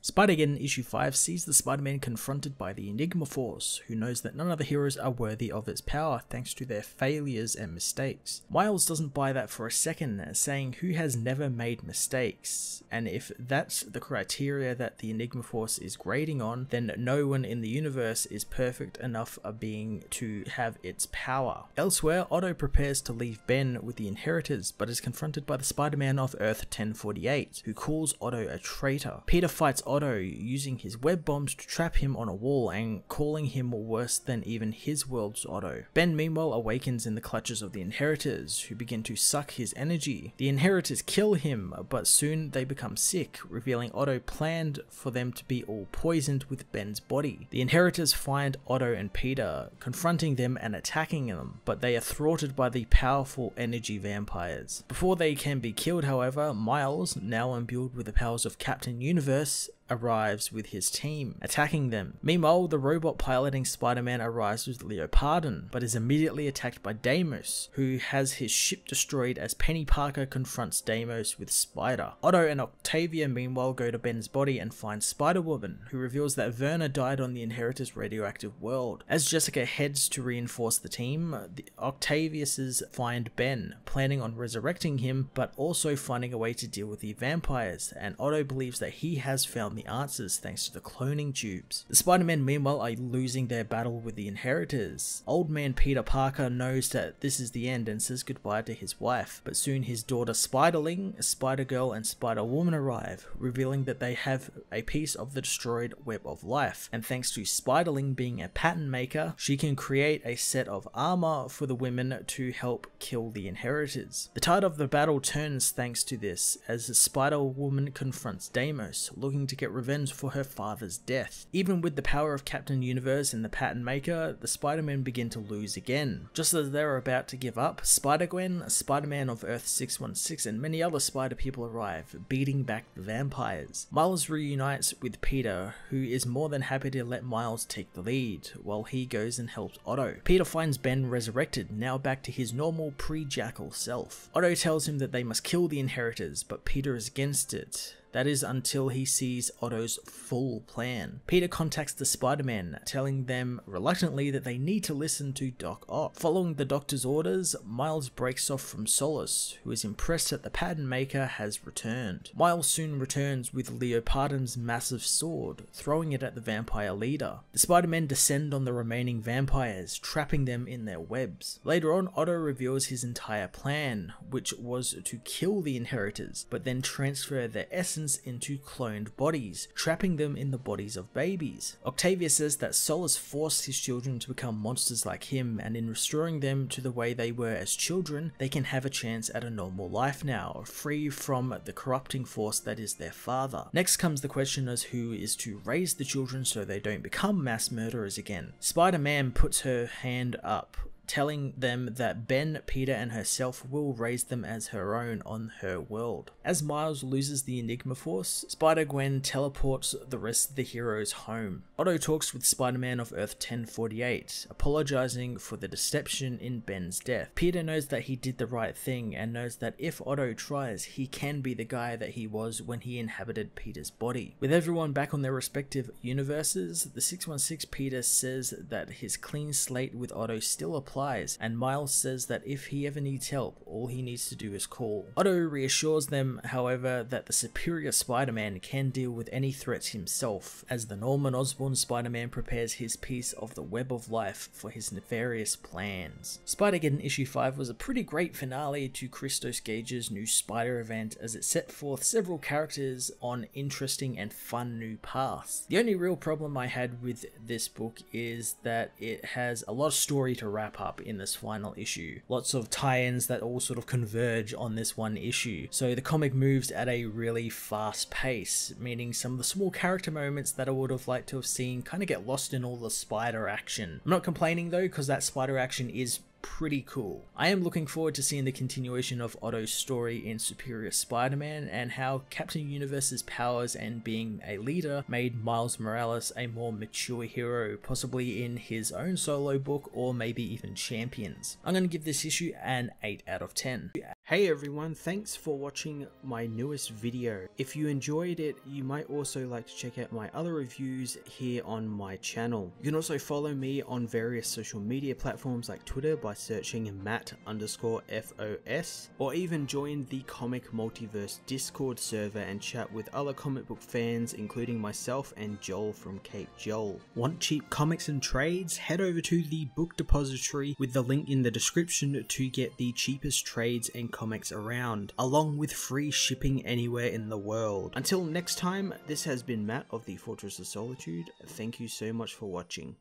Spider-Geddon issue 5 sees the Spider-Man confronted by the Enigma Force, who knows that none of the heroes are worthy of its power thanks to their failures and mistakes. Miles doesn't buy that for a second, saying who has never made mistakes, and if that's the criteria that the Enigma Force is grading on, then no one in the universe is perfect enough of being to have its power. Elsewhere, Otto prepares to leave Ben with the inheritors, but is confronted by the Spider-Man of Earth 1048, who calls Otto a traitor. Peter fights Otto using his web bombs to trap him on a wall and calling him worse than even his world's Otto. Ben meanwhile awakens in the clutches of the inheritors, who begin to suck his energy. The inheritors kill him, but soon they become sick, revealing Otto planned for them to be all poisoned with Ben's body. The inheritors find Otto and Peter, confronting them and attacking them, but they are thwarted by the powerful energy vampires. Before they can be killed, however, Miles, now imbued with the powers of Captain Universe, arrives with his team, attacking them. Meanwhile, the robot piloting Spider-Man arrives with Leopardon, but is immediately attacked by Deimos, who has his ship destroyed as Penny Parker confronts Deimos with Spider. Otto and Octavia meanwhile go to Ben's body and find Spider-Woman, who reveals that Werner died on the Inheritors' radioactive world. As Jessica heads to reinforce the team, the Octaviuses find Ben, planning on resurrecting him, but also finding a way to deal with the vampires, and Otto believes that he has found the answers thanks to the cloning tubes. The Spider-Men meanwhile are losing their battle with the inheritors. Old man Peter Parker knows that this is the end and says goodbye to his wife, but soon his daughter Spiderling, Spider-Girl and Spider-Woman arrive, revealing that they have a piece of the destroyed web of life, and thanks to Spiderling being a pattern maker, she can create a set of armor for the women to help kill the inheritors. The tide of the battle turns thanks to this, as the Spider-Woman confronts Deimos, looking to get revenge for her father's death. Even with the power of Captain Universe and the pattern maker, the Spider-Men begin to lose again. Just as they're about to give up, Spider-Gwen, Spider-Man of Earth 616 and many other Spider people arrive, beating back the vampires. Miles reunites with Peter, who is more than happy to let Miles take the lead, while he goes and helps Otto. Peter finds Ben resurrected, now back to his normal pre-Jackal self. Otto tells him that they must kill the inheritors, but Peter is against it. That is until he sees Otto's full plan. Peter contacts the Spider-Man, telling them reluctantly that they need to listen to Doc Ock. Following the Doctor's orders, Miles breaks off from Solus, who is impressed that the pattern maker has returned. Miles soon returns with Leopardon's massive sword, throwing it at the vampire leader. The Spider-Men descend on the remaining vampires, trapping them in their webs. Later on, Otto reveals his entire plan, which was to kill the inheritors, but then transfer their essence into cloned bodies, trapping them in the bodies of babies. Octavia says that Solus forced his children to become monsters like him, and in restoring them to the way they were as children, they can have a chance at a normal life now, free from the corrupting force that is their father. Next comes the question as who is to raise the children so they don't become mass murderers again. Spider-Man puts her hand up, telling them that Ben, Peter and herself will raise them as her own on her world. As Miles loses the Enigma Force, Spider-Gwen teleports the rest of the heroes home. Otto talks with Spider-Man of Earth 1048, apologizing for the deception in Ben's death. Peter knows that he did the right thing and knows that if Otto tries, he can be the guy that he was when he inhabited Peter's body. With everyone back on their respective universes, the 616 Peter says that his clean slate with Otto still applies, and Miles says that if he ever needs help, all he needs to do is call. Otto reassures them, however, that the superior Spider-Man can deal with any threats himself, as the Norman Osborn Spider-Man prepares his piece of the web of life for his nefarious plans. Spider-Geddon issue 5 was a pretty great finale to Christos Gage's new Spider event, as it set forth several characters on interesting and fun new paths. The only real problem I had with this book is that it has a lot of story to wrap up in this final issue. Lots of tie-ins that all sort of converge on this one issue. So the comic moves at a really fast pace, meaning some of the small character moments that I would have liked to have seen kind of get lost in all the spider action. I'm not complaining though, because that spider action is pretty cool. I am looking forward to seeing the continuation of Otto's story in Superior Spider-Man and how Captain Universe's powers and being a leader made Miles Morales a more mature hero, possibly in his own solo book or maybe even Champions. I'm going to give this issue an 8 out of 10. Hey everyone, thanks for watching my newest video. If you enjoyed it, you might also like to check out my other reviews here on my channel. You can also follow me on various social media platforms like Twitter by searching Matt_FOS, or even join the Comic Multiverse Discord server and chat with other comic book fans, including myself and Joel from Cape Joel. Want cheap comics and trades? Head over to the book depository with the link in the description to get the cheapest trades and comics around, along with free shipping anywhere in the world. Until next time, this has been Matt of the Fortress of Solitude. Thank you so much for watching.